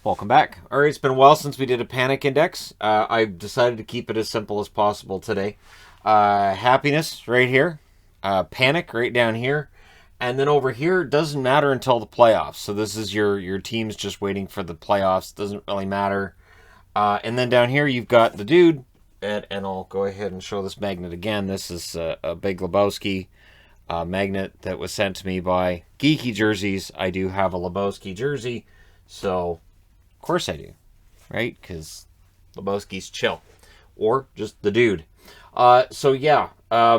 Welcome back. All right, it's been a while since we did a panic index. I've decided to keep it as simple as possible today. Happiness right here, panic right down here, and then over here it doesn't matter until the playoffs. So this is your team's just waiting for the playoffs. Doesn't really matter. And then down here you've got the dude, and I'll go ahead and show this magnet again. This is a Big Lebowski magnet that was sent to me by Geeky Jerseys. I do have a Lebowski jersey, so of course I do, right? Because Lebowski's chill. Or just the dude. So yeah,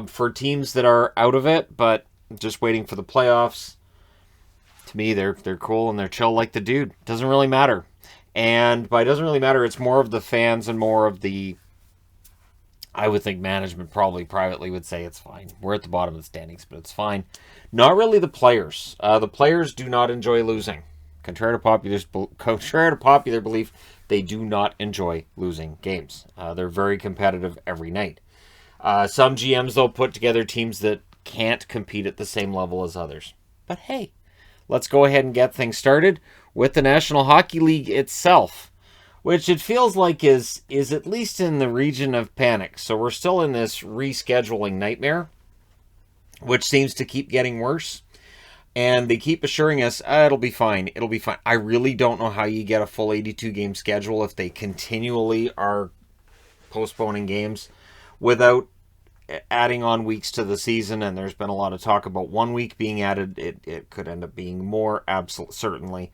for teams that are out of it, but just waiting for the playoffs, to me, they're cool and they're chill like the dude. Doesn't really matter. And by doesn't really matter, it's more of the fans and more of the, I would think management probably privately would say it's fine. We're at the bottom of the standings, but it's fine. Not really the players. The players do not enjoy losing. Contrary to popular belief, they do not enjoy losing games. They're very competitive every night. Some GMs, though, put together teams that can't compete at the same level as others. But hey, let's go ahead and get things started with the National Hockey League itself, which it feels like is at least in the region of panic. So we're still in this rescheduling nightmare, which seems to keep getting worse. And they keep assuring us, it'll be fine. It'll be fine. I really don't know how you get a full 82-game schedule if they continually are postponing games without adding on weeks to the season. And there's been a lot of talk about 1 week being added. It could end up being more, absolutely, certainly.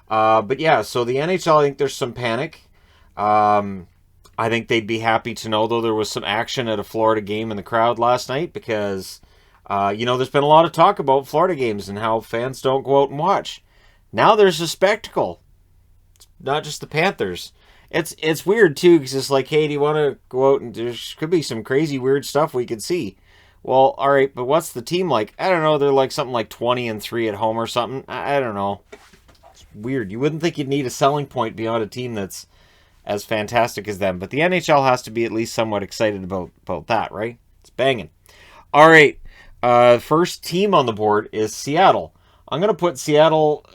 But yeah, so the NHL, I think there's some panic. I think they'd be happy to know, though, there was some action at a Florida game in the crowd last night because there's been a lot of talk about Florida games and how fans don't go out and watch. Now there's a spectacle. It's not just the Panthers. It's weird, too, because it's like, hey, do you want to go out and there could be some crazy weird stuff we could see. Well, all right, but what's the team like? I don't know. They're like something like 20-3 at home or something. I don't know. It's weird. You wouldn't think you'd need a selling point beyond a team that's as fantastic as them. But the NHL has to be at least somewhat excited about that, right? It's banging. All right. First team on the board is Seattle. I'm going to put Seattle...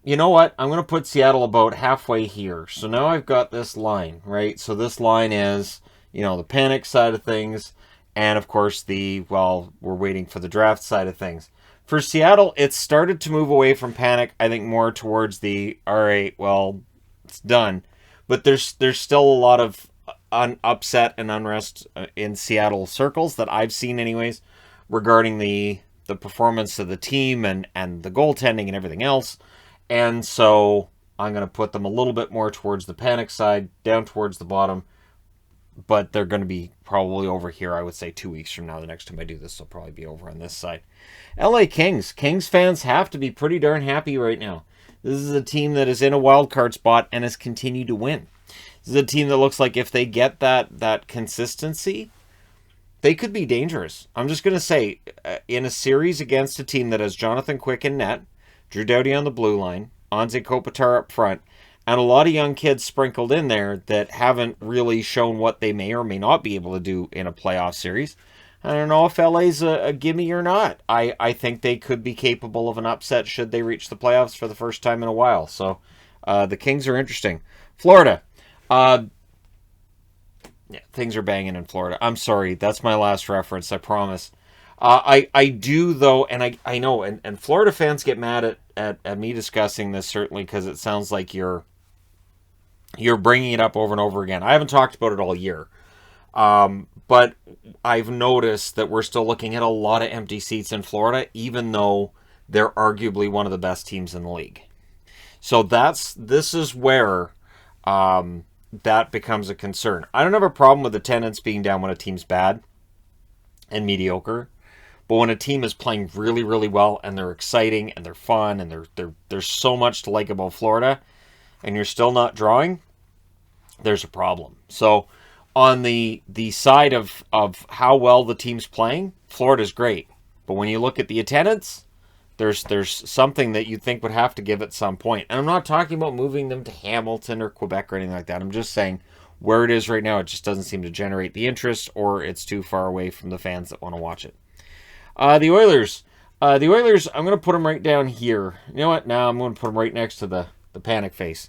you know what? I'm going to put Seattle about halfway here. So now I've got this line, right? So this line is, the panic side of things. And, of course, we're waiting for the draft side of things. For Seattle, it's started to move away from panic, I think, more towards all right, well, it's done. But there's still a lot of upset and unrest in Seattle circles that I've seen anyways regarding the performance of the team and the goaltending and everything else. And so I'm going to put them a little bit more towards the panic side, down towards the bottom. But they're going to be probably over here, I would say 2 weeks from now. The next time I do this, they'll probably be over on this side. LA Kings. Kings fans have to be pretty darn happy right now. This is a team that is in a wild card spot and has continued to win. This is a team that looks like if they get that consistency, they could be dangerous. I'm just going to say, in a series against a team that has Jonathan Quick in net, Drew Doughty on the blue line, Anze Kopitar up front, and a lot of young kids sprinkled in there that haven't really shown what they may or may not be able to do in a playoff series. I don't know if LA's a gimme or not. I think they could be capable of an upset should they reach the playoffs for the first time in a while. So the Kings are interesting. Florida. Yeah, things are banging in Florida. I'm sorry. That's my last reference. I promise. I do, though, and I know, and Florida fans get mad at me discussing this, certainly, because it sounds like you're bringing it up over and over again. I haven't talked about it all year. But I've noticed that we're still looking at a lot of empty seats in Florida, even though they're arguably one of the best teams in the league. So this is where that becomes a concern. I don't have a problem with attendance being down when a team's bad and mediocre, but when a team is playing really, really well and they're exciting and they're fun and there's so much to like about Florida, and you're still not drawing, there's a problem. So on the side of how well the team's playing, Florida's great. But when you look at the attendance, there's something that you'd think would have to give at some point. And I'm not talking about moving them to Hamilton or Quebec or anything like that. I'm just saying where it is right now, it just doesn't seem to generate the interest, or it's too far away from the fans that want to watch it. The Oilers. I'm going to put them right down here. You know what? Now I'm going to put them right next to the the panic face.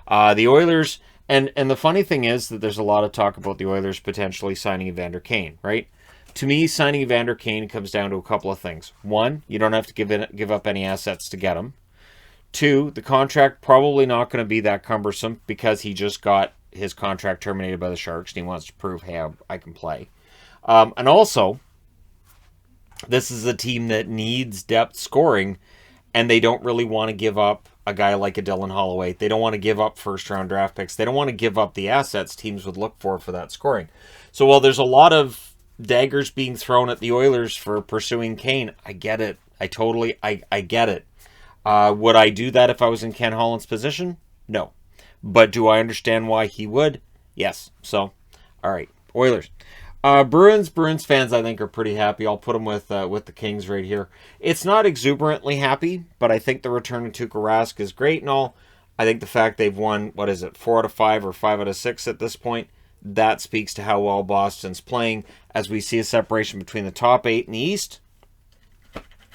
The Oilers, and the funny thing is that there's a lot of talk about the Oilers potentially signing Evander Kane, right? To me, signing Evander Kane comes down to a couple of things. One, you don't have to give up any assets to get him. Two, the contract probably not going to be that cumbersome because he just got his contract terminated by the Sharks and he wants to prove, hey, I can play. And also, this is a team that needs depth scoring, and they don't really want to give up a guy like a Dylan Holloway. They don't want to give up first-round draft picks. They don't want to give up the assets teams would look for that scoring. So while there's a lot of daggers being thrown at the Oilers for pursuing Kane, I get it. I get it. Would I do that if I was in Ken Holland's position? No. But do I understand why he would? Yes. So, all right. Oilers. Bruins fans, I think, are pretty happy. I'll put them with the Kings right here. It's not exuberantly happy, but I think the return of Tuukka Rask is great and all. I think the fact they've won, 4 out of 5 or 5 out of 6 at this point, that speaks to how well Boston's playing as we see a separation between the top 8 in the East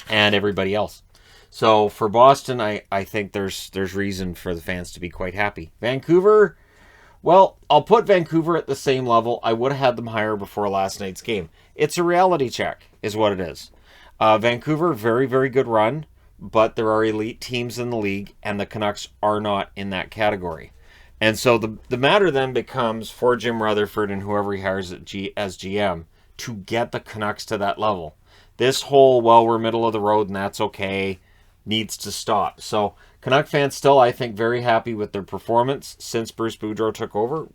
and everybody else. So for Boston, I think there's reason for the fans to be quite happy. Vancouver, well, I'll put Vancouver at the same level. I would have had them higher before last night's game. It's a reality check, is what it is. Vancouver, very, very good run, but there are elite teams in the league, and the Canucks are not in that category. And so the matter then becomes for Jim Rutherford and whoever he hires as GM to get the Canucks to that level. This whole, well, we're middle of the road and that's okay, needs to stop. So Canuck fans still, I think, very happy with their performance since Bruce Boudreau took over.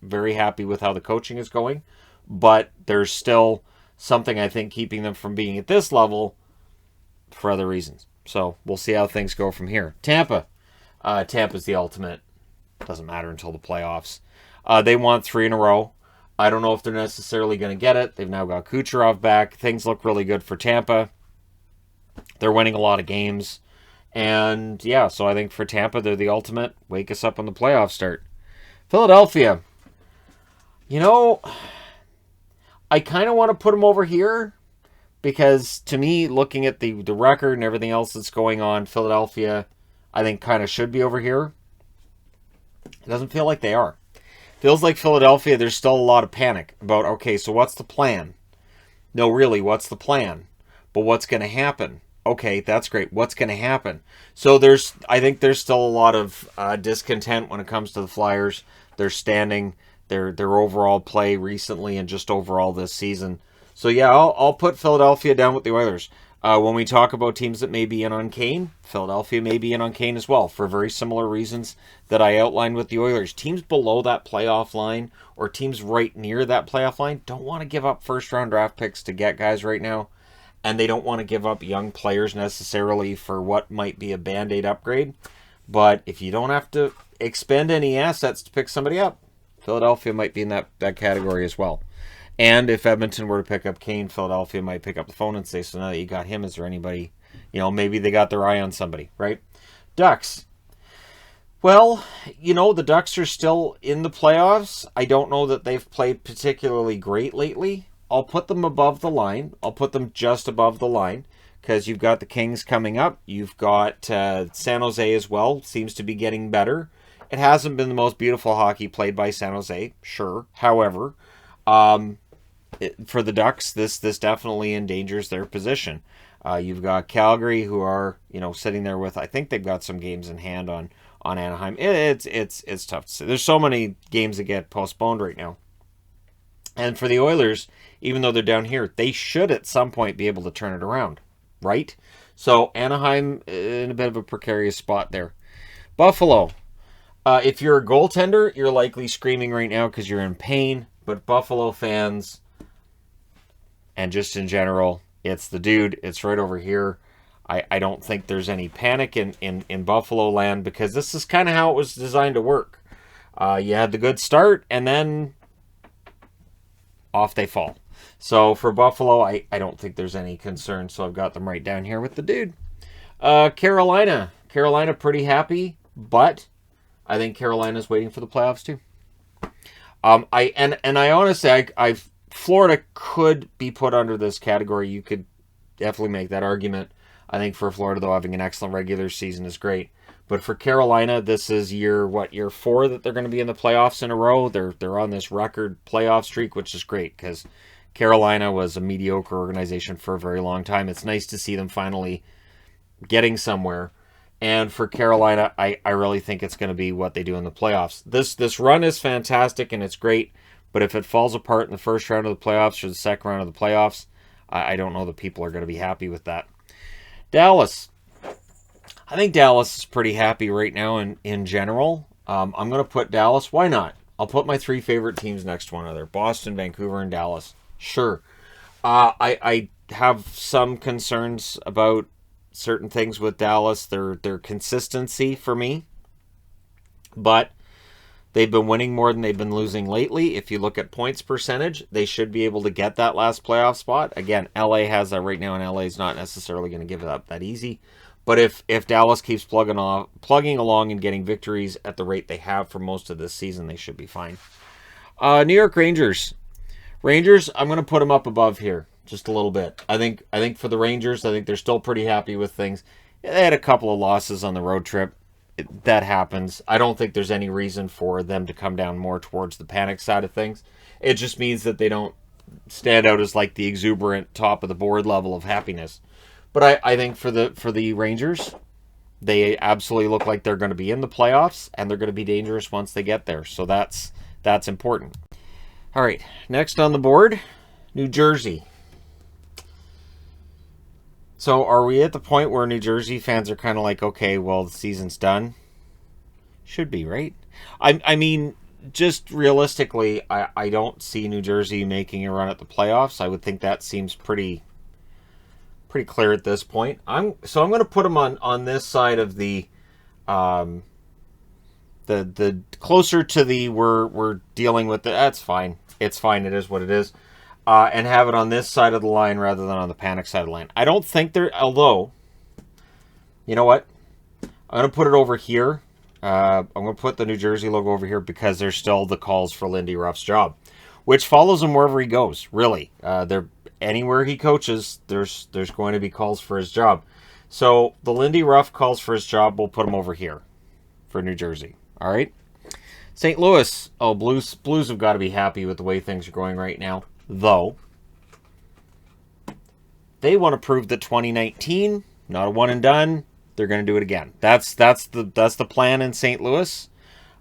Very happy with how the coaching is going. But there's still something, I think, keeping them from being at this level for other reasons. So we'll see how things go from here. Tampa. Tampa's the ultimate. Doesn't matter until the playoffs. They want 3 in a row. I don't know if they're necessarily going to get it. They've now got Kucherov back. Things look really good for Tampa. They're winning a lot of games. And yeah, so I think for Tampa, they're the ultimate. Wake us up when the playoffs start. Philadelphia. You know, I kind of want to put them over here because to me, looking at the record and everything else that's going on, Philadelphia, I think kind of should be over here. It doesn't feel like they are. Feels like Philadelphia, there's still a lot of panic about, okay, so what's the plan? No, really, what's the plan? But what's going to happen? Okay, that's great. What's going to happen? So I think there's still a lot of discontent when it comes to the Flyers. Their standing, their overall play recently, and just overall this season. So yeah, I'll put Philadelphia down with the Oilers. When we talk about teams that may be in on Kane, Philadelphia may be in on Kane as well for very similar reasons that I outlined with the Oilers. Teams below that playoff line or teams right near that playoff line don't want to give up first-round draft picks to get guys right now, and they don't want to give up young players necessarily for what might be a Band-Aid upgrade. But if you don't have to expend any assets to pick somebody up, Philadelphia might be in that category as well. And if Edmonton were to pick up Kane, Philadelphia might pick up the phone and say, so now that you got him, is there anybody, maybe they got their eye on somebody, right? Ducks. Well, the Ducks are still in the playoffs. I don't know that they've played particularly great lately. I'll put them above the line. I'll put them just above the line because you've got the Kings coming up. You've got San Jose as well. Seems to be getting better. It hasn't been the most beautiful hockey played by San Jose, sure. However, for the Ducks, this definitely endangers their position. You've got Calgary, who are sitting there with, I think they've got some games in hand on Anaheim. It's tough to say. There's so many games that get postponed right now. And for the Oilers, even though they're down here, they should at some point be able to turn it around, right? So Anaheim in a bit of a precarious spot there. Buffalo. If you're a goaltender, you're likely screaming right now because you're in pain. But Buffalo fans, and just in general, it's the dude. It's right over here. I don't think there's any panic in Buffalo land because this is kind of how it was designed to work. You had the good start, and then off they fall. So for Buffalo, I don't think there's any concern. So I've got them right down here with the dude. Carolina. Carolina pretty happy, but I think Carolina's waiting for the playoffs too. I honestly, Florida could be put under this category. You could definitely make that argument. I think for Florida, though, having an excellent regular season is great. But for Carolina, this is year 4 that they're going to be in the playoffs in a row. They're on this record playoff streak, which is great because Carolina was a mediocre organization for a very long time. It's nice to see them finally getting somewhere. And for Carolina, I really think it's going to be what they do in the playoffs. This run is fantastic and it's great, but if it falls apart in the first round of the playoffs or the second round of the playoffs, I don't know that people are going to be happy with that. Dallas. I think Dallas is pretty happy right now in general. I'm going to put Dallas. Why not? I'll put my 3 favorite teams next to one another. Boston, Vancouver, and Dallas. Sure. I have some concerns about certain things with Dallas. Their consistency for me. But they've been winning more than they've been losing lately. If you look at points percentage, they should be able to get that last playoff spot. Again, LA has that right now, and LA is not necessarily going to give it up that easy. But if Dallas keeps plugging along and getting victories at the rate they have for most of this season, they should be fine. New York Rangers. Rangers, I'm going to put them up above here just a little bit. I think for the Rangers, I think they're still pretty happy with things. They had a couple of losses on the road trip. That happens. I don't think there's any reason for them to come down more towards the panic side of things. It just means that they don't stand out as like the exuberant top of the board level of happiness. But I think for the Rangers, they absolutely look like they're going to be in the playoffs, and they're going to be dangerous once they get there. So that's important. All right, next on the board, New Jersey. So are we at the point where New Jersey fans are kind of like, okay, well, the season's done? Should be, right? I mean, just realistically, I don't see New Jersey making a run at the playoffs. I would think that seems pretty clear at this point. I'm going to put them on this side of the closer to the we're dealing with it. That's fine. It's fine. It is what it is. And have it on this side of the line rather than on the panic side of the line. I don't think they're, although, you know what? I'm going to put it over here. I'm going to put the New Jersey logo over here because there's still the calls for Lindy Ruff's job, which follows him wherever he goes, really. Anywhere he coaches, there's going to be calls for his job. So the Lindy Ruff calls for his job, we'll put him over here for New Jersey. All right? St. Louis. Oh, Blues have got to be happy with the way things are going right now. Though, they want to prove that 2019, not a one and done, they're going to do it again. That's the plan in St. Louis.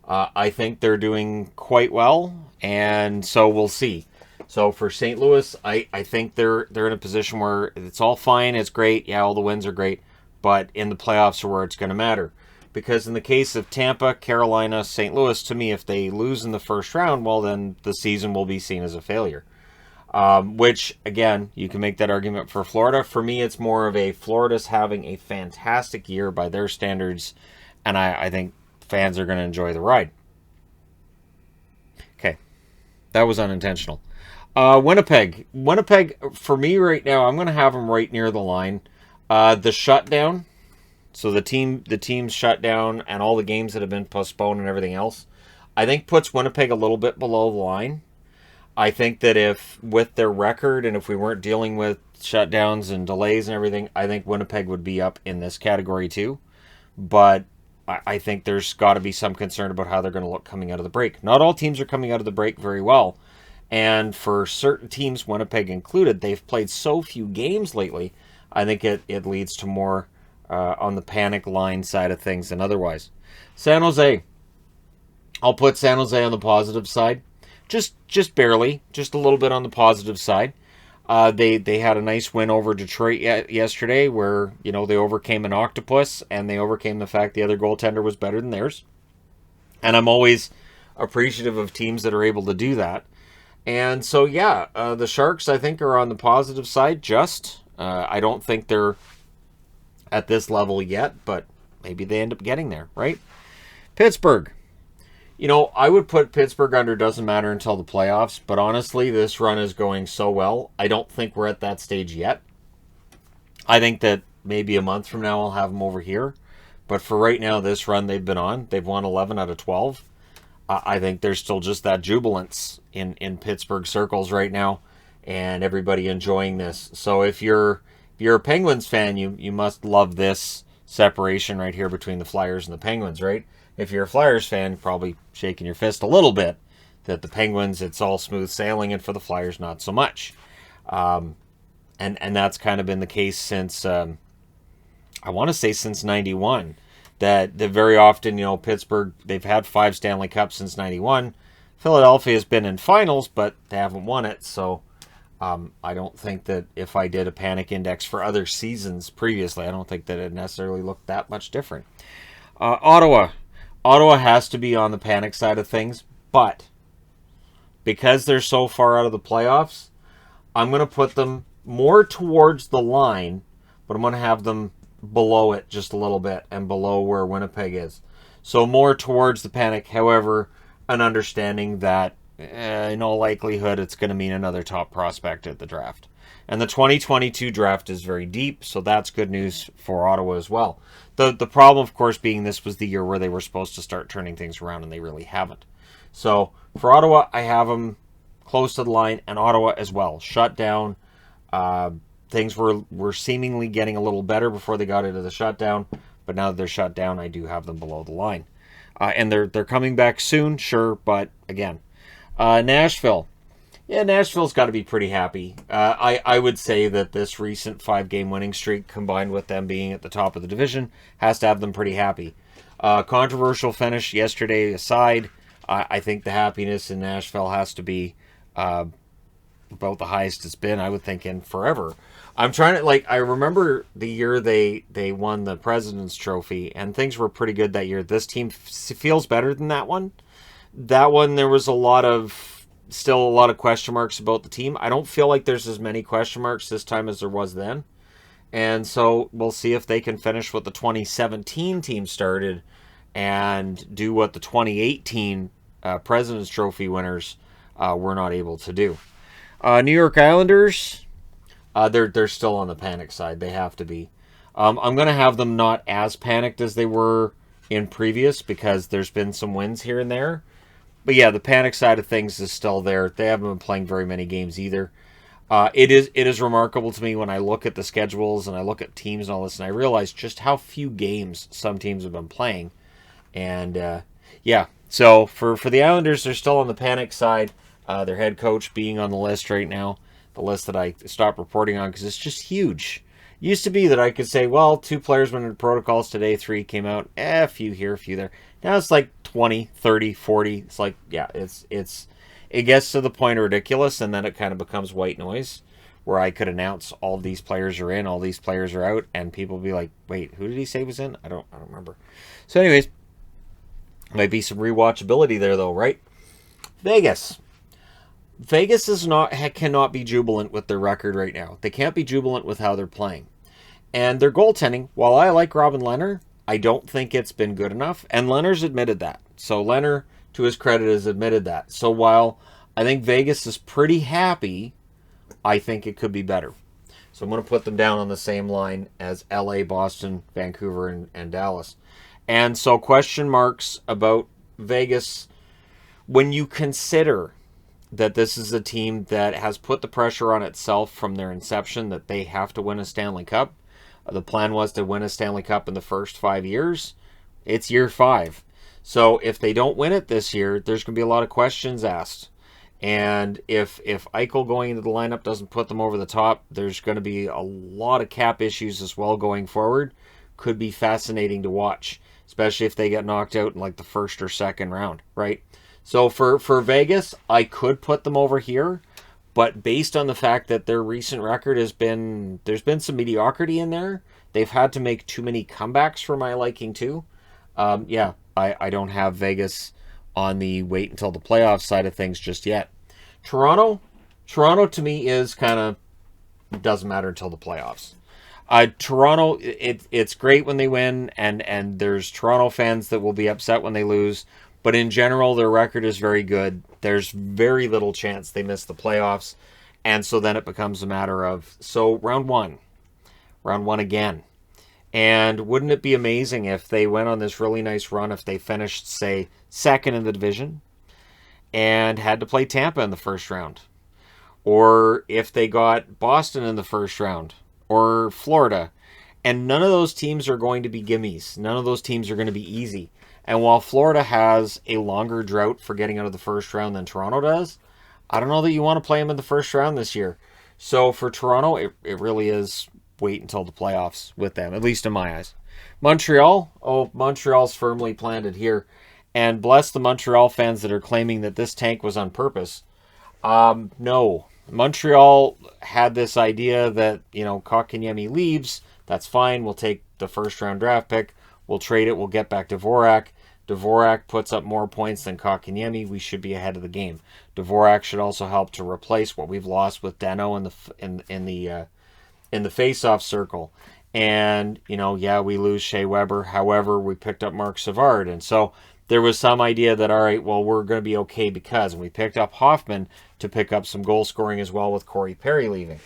I think they're doing quite well, and so we'll see. So for St. Louis, I think they're in a position where it's all fine, it's great, yeah, all the wins are great, but in the playoffs are where it's going to matter. Because in the case of Tampa, Carolina, St. Louis, to me, if they lose in the first round, well, then the season will be seen as a failure. Which, again, you can make that argument for Florida. For me, it's more of a Florida's having a fantastic year by their standards, and I think fans are going to enjoy the ride. Okay, that was unintentional. Winnipeg, for me right now, I'm going to have them right near the line. The shutdown, so the team's shut down and all the games that have been postponed and everything else, I think puts Winnipeg a little bit below the line. I think that if, with their record, and if we weren't dealing with shutdowns and delays and everything, I think Winnipeg would be up in this category too. But I think there's got to be some concern about how they're going to look coming out of the break. Not all teams are coming out of the break very well. And for certain teams, Winnipeg included, they've played so few games lately, I think it leads to more on the panic line side of things than otherwise. San Jose. I'll put San Jose on the positive side. Just barely, just a little bit on the positive side. They had a nice win over Detroit yesterday where, you know, they overcame an octopus and they overcame the fact the other goaltender was better than theirs. And I'm always appreciative of teams that are able to do that. And so, yeah, the Sharks, I think, are on the positive side just. I don't think they're at this level yet, but maybe they end up getting there, right? Pittsburgh. You know, I would put Pittsburgh under doesn't matter until the playoffs, but honestly, this run is going so well. I don't think we're at that stage yet. I think that maybe a month from now I'll have them over here. But for right now, this run they've been on, they've won 11 out of 12. I think there's still just that jubilance in Pittsburgh circles right now, and everybody enjoying this. So if you're a Penguins fan, you must love this separation right here between the Flyers and the Penguins, right? If you're a Flyers fan, probably shaking your fist a little bit that the Penguins, it's all smooth sailing, and for the Flyers, not so much. And that's kind of been the case since, I want to say since 91. That very often, Pittsburgh, they've had 5 Stanley Cups since 91. Philadelphia has been in finals, but they haven't won it. So I don't think that if I did a panic index for other seasons previously, I don't think that it necessarily looked that much different. Ottawa. Ottawa has to be on the panic side of things, but because they're so far out of the playoffs, I'm going to put them more towards the line, but I'm going to have them below it just a little bit and below where Winnipeg is. So more towards the panic, however, an understanding that in all likelihood it's going to mean another top prospect at the draft. And the 2022 draft is very deep, so that's good news for Ottawa as well. The problem, of course, being this was the year where they were supposed to start turning things around, and they really haven't. So for Ottawa, I have them close to the line, and Ottawa as well. Shut down. Things were seemingly getting a little better before they got into the shutdown, but now that they're shut down, I do have them below the line. And they're coming back soon, sure, but again. Nashville. Yeah, Nashville's got to be pretty happy. I would say that this recent 5-game winning streak, combined with them being at the top of the division, has to have them pretty happy. Controversial finish yesterday aside, I think the happiness in Nashville has to be about the highest it's been, I would think, in forever. I'm trying to, I remember the year they won the President's Trophy, and things were pretty good that year. This team feels better than that one. That one, there was still a lot of question marks about the team. I don't feel like there's as many question marks this time as there was then. And so we'll see if they can finish what the 2017 team started and do what the 2018 President's Trophy winners were not able to do. New York Islanders, they're still on the panic side. They have to be. I'm going to have them not as panicked as they were in previous because there's been some wins here and there. But yeah, the panic side of things is still there. They haven't been playing very many games either. It is remarkable to me when I look at the schedules and I look at teams and all this, and I realize just how few games some teams have been playing. And yeah, so for the Islanders, they're still on the panic side. Their head coach being on the list right now, the list that I stopped reporting on because it's just huge. It used to be that I could say, well, 2 players went into protocols today, 3 came out, a few here, a few there. Now it's like 20, 30, 40. It's like, yeah, it gets to the point of ridiculous, and then it kind of becomes white noise, where I could announce all of these players are in, all these players are out, and people be like, wait, who did he say was in? I don't remember. So anyways, might be some rewatchability there though, right? Vegas cannot be jubilant with their record right now. They can't be jubilant with how they're playing. And their goaltending, while I like Robin Lehner, I don't think it's been good enough. And Lehner's admitted that. So Lehner, to his credit, has admitted that. So while I think Vegas is pretty happy, I think it could be better. So I'm going to put them down on the same line as LA, Boston, Vancouver, and Dallas. And so question marks about Vegas when you consider that this is a team that has put the pressure on itself from their inception that they have to win a Stanley Cup. The plan was to win a Stanley Cup in the first 5 years. It's year 5. So if they don't win it this year, there's going to be a lot of questions asked. And if Eichel going into the lineup doesn't put them over the top, there's going to be a lot of cap issues as well going forward. Could be fascinating to watch, especially if they get knocked out in like the first or second round, right? So for Vegas, I could put them over here, but based on the fact that their recent record there's been some mediocrity in there. They've had to make too many comebacks for my liking too. Yeah, I don't have Vegas on the wait until the playoffs side of things just yet. Toronto to me is kind of doesn't matter until the playoffs. Toronto, it's great when they win, and there's Toronto fans that will be upset when they lose. But in general, their record is very good. There's very little chance they miss the playoffs. And so then it becomes a matter of, so round one again. And wouldn't it be amazing if they went on this really nice run, if they finished, say, second in the division and had to play Tampa in the first round? Or if they got Boston in the first round or Florida. And none of those teams are going to be gimmies. None of those teams are going to be easy. And while Florida has a longer drought for getting out of the first round than Toronto does, I don't know that you want to play them in the first round this year. So for Toronto, it really is wait until the playoffs with them, at least in my eyes. Montreal's firmly planted here. And bless the Montreal fans that are claiming that this tank was on purpose. No. Montreal had this idea that, Kotkaniemi leaves. That's fine. We'll take the first round draft pick. We'll trade it. We'll get back Dvorak. Dvorak puts up more points than Kotkaniemi. We should be ahead of the game. Dvorak should also help to replace what we've lost with Dano in the face-off circle. And, we lose Shea Weber. However, we picked up Mark Savard. And so there was some idea that, all right, well, we're going to be okay because. And we picked up Hoffman to pick up some goal scoring as well with Corey Perry leaving.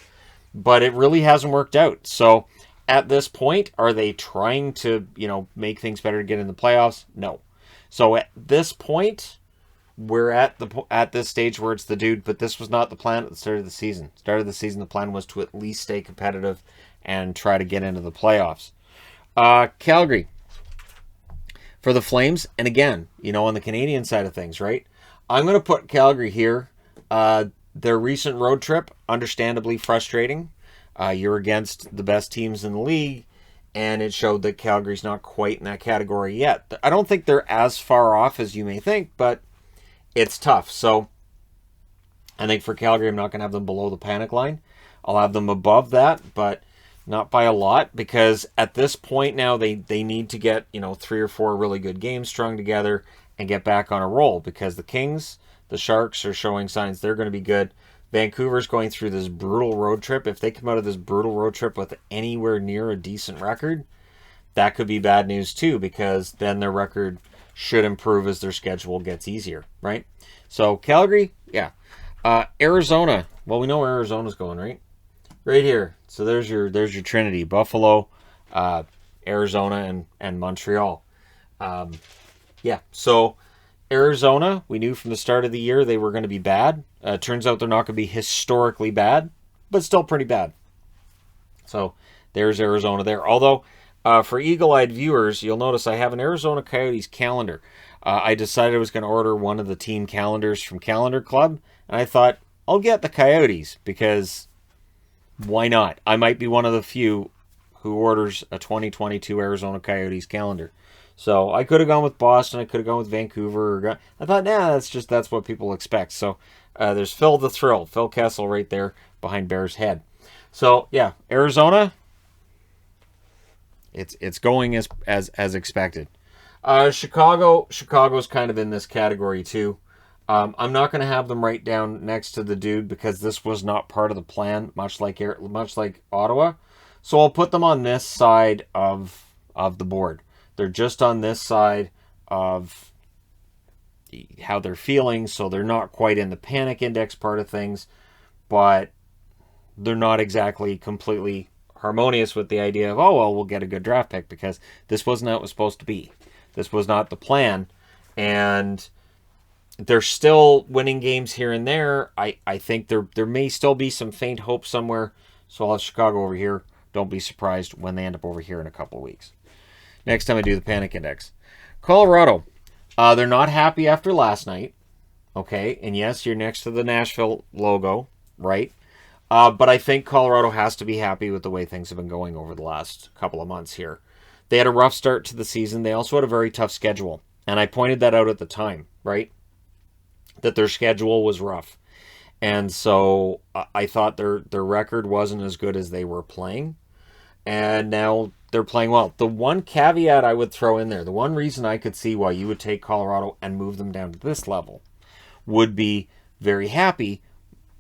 But it really hasn't worked out. So at this point, are they trying to, make things better to get in the playoffs? No. So at this point, we're at this stage where it's the dude, but this was not the plan at the start of the season. Start of the season, the plan was to at least stay competitive and try to get into the playoffs. Calgary. For the Flames, and again, on the Canadian side of things, right? I'm going to put Calgary here. Their recent road trip, understandably frustrating. You're against the best teams in the league, and it showed that Calgary's not quite in that category yet. I don't think they're as far off as you may think, but it's tough. So I think for Calgary, I'm not going to have them below the panic line. I'll have them above that, but not by a lot, because at this point now they need to get 3 or 4 really good games strung together and get back on a roll, because the Kings, the Sharks are showing signs they're going to be good. Vancouver's going through this brutal road trip. If they come out of this brutal road trip with anywhere near a decent record, that could be bad news too, because then their record should improve as their schedule gets easier, right? So Calgary, yeah. Arizona, well, we know where Arizona's going, right? Right here. So there's your Trinity: Buffalo, Arizona, and Montreal. So Arizona, we knew from the start of the year they were going to be bad. Turns out they're not going to be historically bad, but still pretty bad. So there's Arizona there. Although, for eagle-eyed viewers, you'll notice I have an Arizona Coyotes calendar. I decided I was going to order one of the team calendars from Calendar Club, and I thought, I'll get the Coyotes, because why not? I might be one of the few who orders a 2022 Arizona Coyotes calendar. So I could have gone with Boston. I could have gone with Vancouver. I thought, that's what people expect. So there's Phil the Thrill, Phil Kessel right there behind Bear's head. So yeah, Arizona, it's going as expected. Chicago's kind of in this category too. I'm not going to have them right down next to the dude, because this was not part of the plan, much like Ottawa. So I'll put them on this side of the board. They're just on this side of how they're feeling, so they're not quite in the panic index part of things, but they're not exactly completely harmonious with the idea of, we'll get a good draft pick, because this wasn't how it was supposed to be. This was not the plan, and they're still winning games here and there. I think there may still be some faint hope somewhere, so I'll have Chicago over here. Don't be surprised when they end up over here in a couple of weeks. Next time I do the panic index. Colorado. They're not happy after last night. Okay, and yes, you're next to the Nashville logo, right? But I think Colorado has to be happy with the way things have been going over the last couple of months here. They had a rough start to the season. They also had a very tough schedule. And I pointed that out at the time, right? That their schedule was rough. And so I thought their record wasn't as good as they were playing. And now they're playing well. The one caveat I would throw in there, the one reason I could see why you would take Colorado and move them down to this level, would be very happy,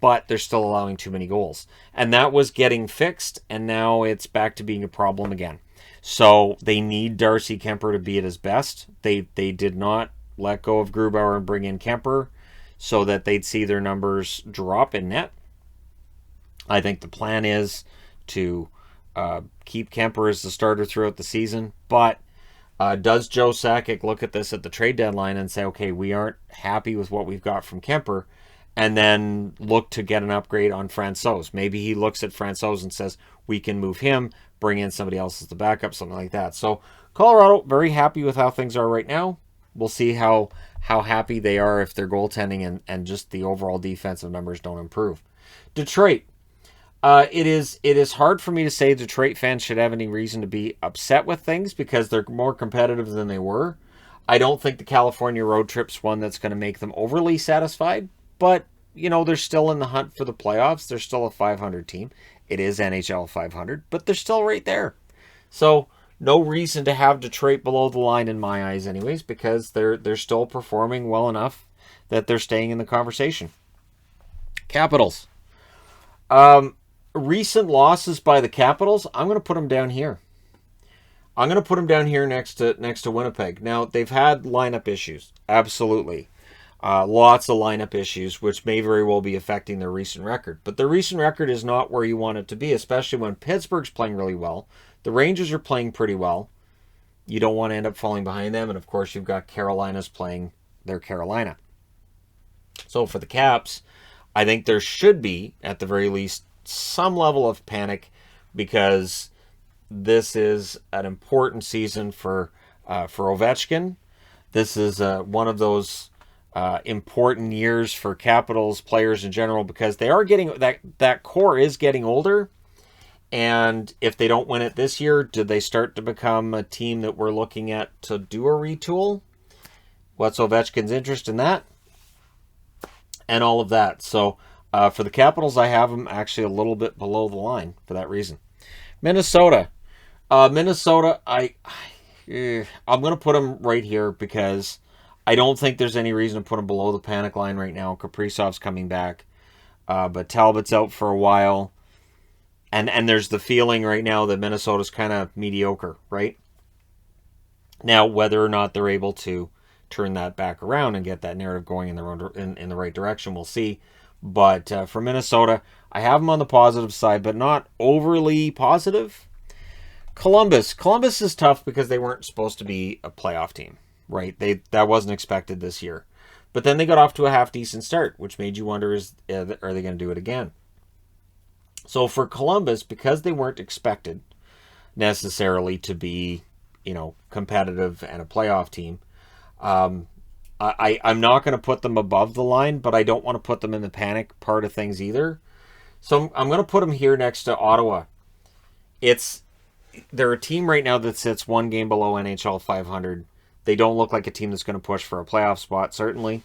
but they're still allowing too many goals. And that was getting fixed, and now it's back to being a problem again. So they need Darcy Kemper to be at his best. They did not let go of Grubauer and bring in Kemper so that they'd see their numbers drop in net. I think the plan is to keep Kemper as the starter throughout the season. But does Joe Sakic look at this at the trade deadline and say, okay, we aren't happy with what we've got from Kemper, and then look to get an upgrade on Francouz. Maybe he looks at Francouz and says, we can move him, bring in somebody else as the backup, something like that. So Colorado, very happy with how things are right now. We'll see how happy they are if their goaltending and just the overall defensive numbers don't improve. Detroit. It is hard for me to say Detroit fans should have any reason to be upset with things because they're more competitive than they were. I don't think the California road trip's one that's going to make them overly satisfied, but, they're still in the hunt for the playoffs. They're still a 500 team. It is NHL 500, but they're still right there. So, no reason to have Detroit below the line in my eyes anyways, because they're still performing well enough that they're staying in the conversation. Capitals. Recent losses by the Capitals, I'm going to put them down here. I'm going to put them down here next to Winnipeg. Now, they've had lineup issues. Absolutely. Lots of lineup issues, which may very well be affecting their recent record. But their recent record is not where you want it to be, especially when Pittsburgh's playing really well. The Rangers are playing pretty well. You don't want to end up falling behind them. And, of course, you've got Carolina's playing their Carolina. So, for the Caps, I think there should be, at the very least, some level of panic because this is an important season for Ovechkin. This is one of those important years for Capitals players in general because they are getting that core is getting older, and if they don't win it this year, do they start to become a team that we're looking at to do a retool? What's Ovechkin's interest in that? And all of that. So for the Capitals, I have them actually a little bit below the line for that reason. Minnesota. I'm going to put them right here because I don't think there's any reason to put them below the panic line right now. Kaprizov's coming back, but Talbot's out for a while. And there's the feeling right now that Minnesota's kind of mediocre, right? Now, whether or not they're able to turn that back around and get that narrative going in the right direction, we'll see. But for Minnesota, I have them on the positive side, but not overly positive. Columbus is tough because they weren't supposed to be a playoff team, right? That wasn't expected this year. But then they got off to a half-decent start, which made you wonder, are they going to do it again? So for Columbus, because they weren't expected necessarily to be, competitive and a playoff team, I'm not going to put them above the line, but I don't want to put them in the panic part of things either. So I'm going to put them here next to Ottawa. They're a team right now that sits one game below NHL 500. They don't look like a team that's going to push for a playoff spot, certainly.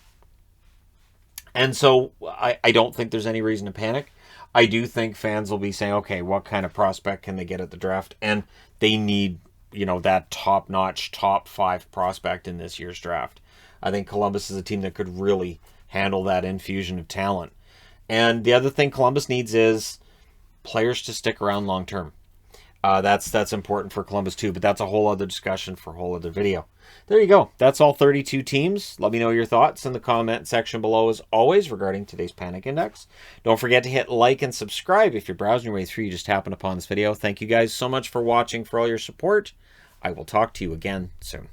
And so I don't think there's any reason to panic. I do think fans will be saying, okay, what kind of prospect can they get at the draft? And they need, that top-notch, top 5 prospect in this year's draft. I think Columbus is a team that could really handle that infusion of talent. And the other thing Columbus needs is players to stick around long term. That's important for Columbus too, but that's a whole other discussion for a whole other video. There you go. That's all 32 teams. Let me know your thoughts in the comment section below as always regarding today's Panic Index. Don't forget to hit like and subscribe if you're browsing your way through. You just happened upon this video. Thank you guys so much for watching, for all your support. I will talk to you again soon.